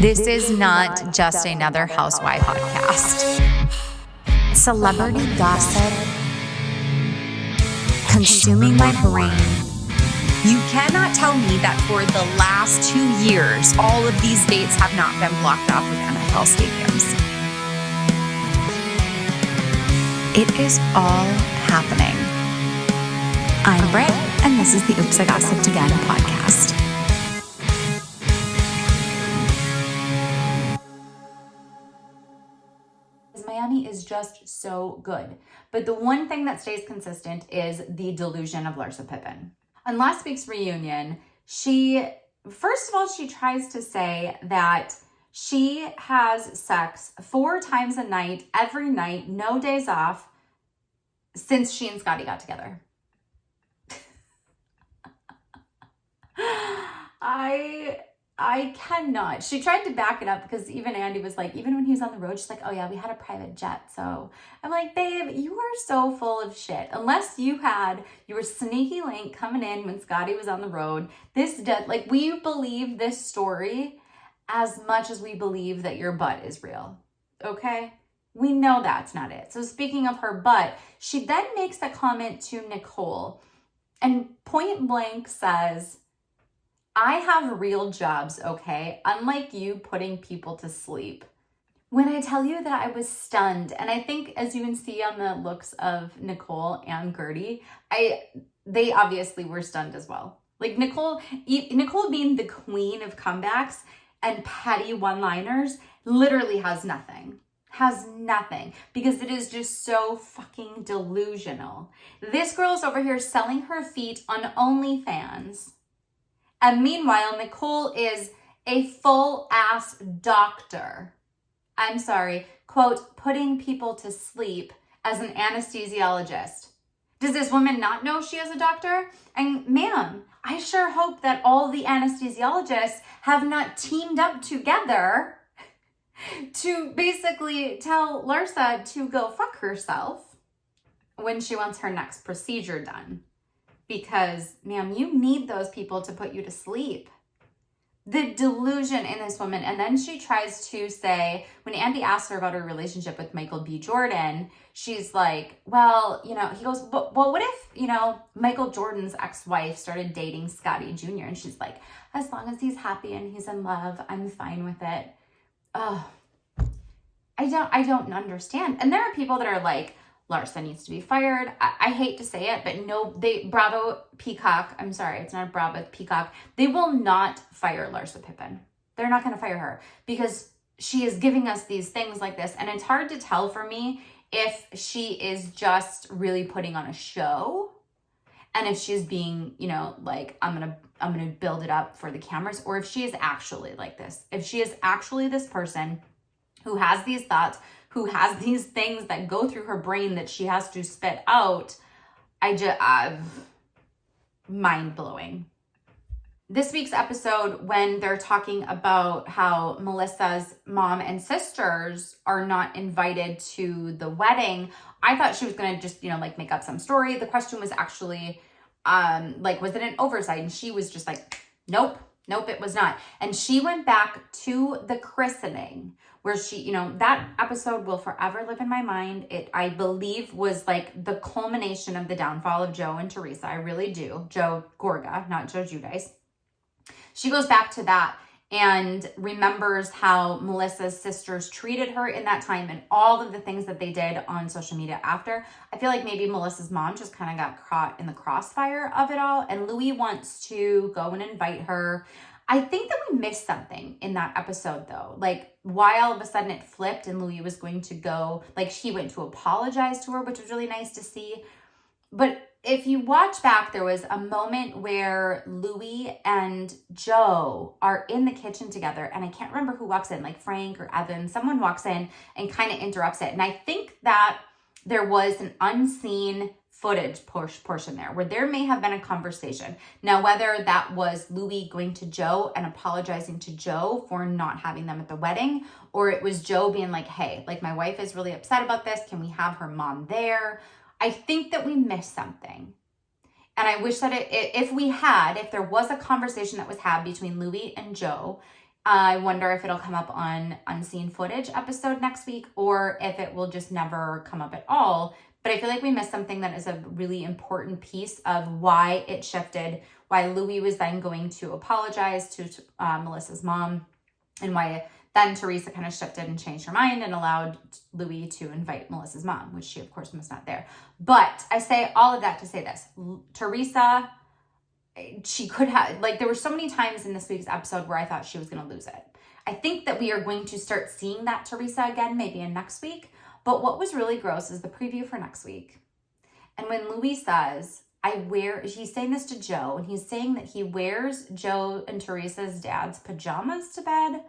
This is not just another housewife podcast. Celebrity gossip consuming my brain. You cannot tell me that for the last 2 years, all of these dates have not been blocked off of NFL stadiums. It is all happening. I'm Britt, and this is the Oops, I Gossiped Again podcast. Miami is just so good. But the one thing that stays consistent is the delusion of Larsa Pippen. On last week's reunion, first of all, she tries to say that she has sex 4 times a night, every night, no days off, since she and Scotty got together. I cannot. She tried to back it up because even Andy was like, even when he was on the road, she's like, oh yeah, we had a private jet. So I'm like, babe, you are so full of shit. Unless you were sneaky link coming in when Scotty was on the road. We believe this story as much as we believe that your butt is real. Okay? We know that's not it. So speaking of her butt, she then makes a comment to Nicole and point blank says, I have real jobs, okay? Unlike you putting people to sleep. When I tell you that I was stunned, and I think as you can see on the looks of Nicole and Gertie, they obviously were stunned as well. Like Nicole being the queen of comebacks and petty one-liners literally has nothing. Because it is just so fucking delusional. This girl's over here selling her feet on OnlyFans. And meanwhile, Nicole is a full-ass doctor. I'm sorry, quote, putting people to sleep as an anesthesiologist. Does this woman not know she is a doctor? And ma'am, I sure hope that all the anesthesiologists have not teamed up together to basically tell Larsa to go fuck herself when she wants her next procedure done. Because, ma'am, you need those people to put you to sleep. The delusion in this woman. And then she tries to say, when Andy asks her about her relationship with Michael B. Jordan, she's like, well, he goes, well, what if, Michael Jordan's ex-wife started dating Scotty Jr.? And she's like, as long as he's happy and he's in love, I'm fine with it. Oh, I don't understand. And there are people that are like, Larsa needs to be fired. I hate to say it, but no, Bravo Peacock, I'm sorry, it's not Bravo Peacock. They will not fire Larsa Pippen. They're not going to fire her because she is giving us these things like this. And it's hard to tell for me if she is just really putting on a show and if she's being, like, I'm going to build it up for the cameras, or if she is actually like this. If she is actually this person who has these thoughts, who has these things that go through her brain that she has to spit out, mind-blowing. This week's episode, when they're talking about how Melissa's mom and sisters are not invited to the wedding, I thought she was going to just, make up some story. The question was actually, was it an oversight? And she was just like, nope, it was not. And she went back to the christening where she, that episode will forever live in my mind. It, I believe, was like the culmination of the downfall of Joe and Teresa. I really do. Joe Gorga, not Joe Giudice. She goes back to that and remembers how Melissa's sisters treated her in that time and all of the things that they did on social media after. I feel like maybe Melissa's mom just kind of got caught in the crossfire of it all. And Louis wants to go and invite her. I think that we missed something in that episode though. Like why all of a sudden it flipped and Louis was going to go, like she went to apologize to her, which was really nice to see. But if you watch back, there was a moment where Louis and Joe are in the kitchen together. And I can't remember who walks in, like Frank or Evan. Someone walks in and kind of interrupts it. And I think that there was an unseen footage portion there where there may have been a conversation. Now, whether that was Louis going to Joe and apologizing to Joe for not having them at the wedding, or it was Joe being like, hey, like my wife is really upset about this. Can we have her mom there? I think that we missed something. And I wish that if there was a conversation that was had between Louis and Joe I wonder if it'll come up on unseen footage episode next week, or if it will just never come up at all. But I feel like we missed something that is a really important piece of why it shifted, why Louis was then going to apologize to Melissa's mom, and why then Teresa kind of shifted and changed her mind and allowed Louis to invite Melissa's mom, which she, of course, was not there. But I say all of that to say this. Teresa, she could have, like, there were so many times in this week's episode where I thought she was going to lose it. I think that we are going to start seeing that Teresa again, maybe in next week. But what was really gross is the preview for next week. And when Louis says, he's saying this to Joe, and he's saying that he wears Joe and Teresa's dad's pajamas to bed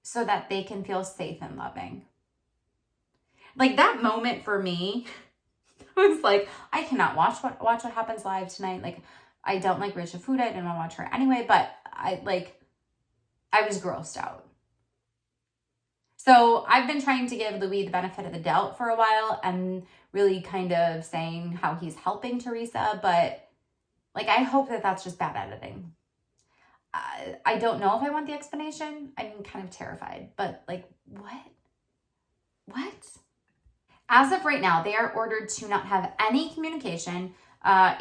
so that they can feel safe and loving. Like, that moment for me was like, I cannot watch what happens live tonight. Like, I don't like Rachel Fuda. I didn't want to watch her anyway, but I was grossed out. So I've been trying to give Louis the benefit of the doubt for a while and really kind of saying how he's helping Teresa, but like, I hope that that's just bad editing. I don't know if I want the explanation. I'm kind of terrified, but like, what? As of right now, they are ordered to not have any communication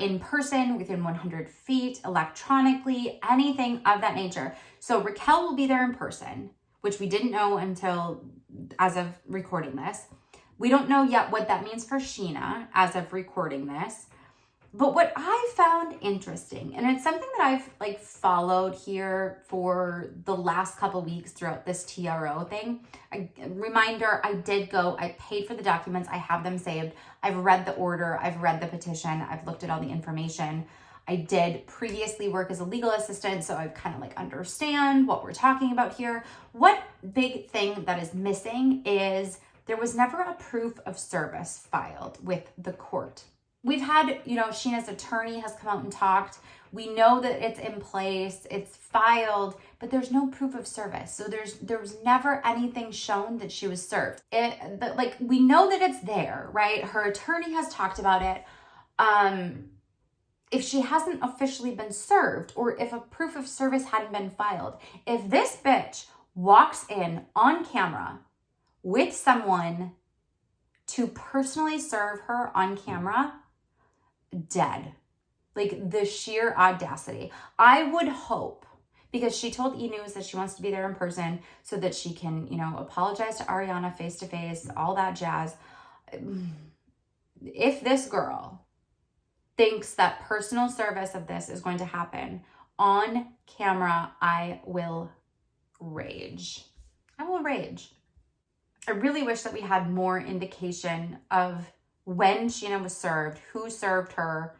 in person, within 100 feet, electronically, anything of that nature. So Raquel will be there in person, which we didn't know until as of recording this. We don't know yet what that means for Sheena as of recording this. But what I found interesting, and it's something that I've like followed here for the last couple weeks throughout this TRO thing. Reminder, I did go, I paid for the documents, I have them saved. I've read the order, I've read the petition, I've looked at all the information. I did previously work as a legal assistant, so I kind of like understand what we're talking about here. What big thing that is missing is there was never a proof of service filed with the court. We've had, Sheena's attorney has come out and talked. We know that it's in place, it's filed, but there's no proof of service. So there was never anything shown that she was served. We know that it's there, right? Her attorney has talked about it. If she hasn't officially been served, or if a proof of service hadn't been filed, if this bitch walks in on camera with someone to personally serve her on camera, dead. Like, the sheer audacity. I would hope, because she told E! News that she wants to be there in person so that she can, apologize to Ariana face to face, all that jazz. If this girl thinks that personal service of this is going to happen on camera, I will rage. I will rage. I really wish that we had more indication of when Sheena was served, who served her,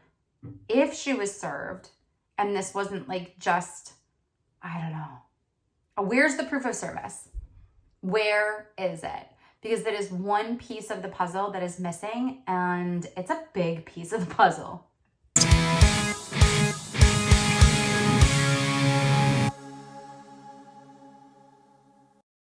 if she was served, and this wasn't like just, I don't know. Where's the proof of service? Where is it? Because that is one piece of the puzzle that is missing, and it's a big piece of the puzzle.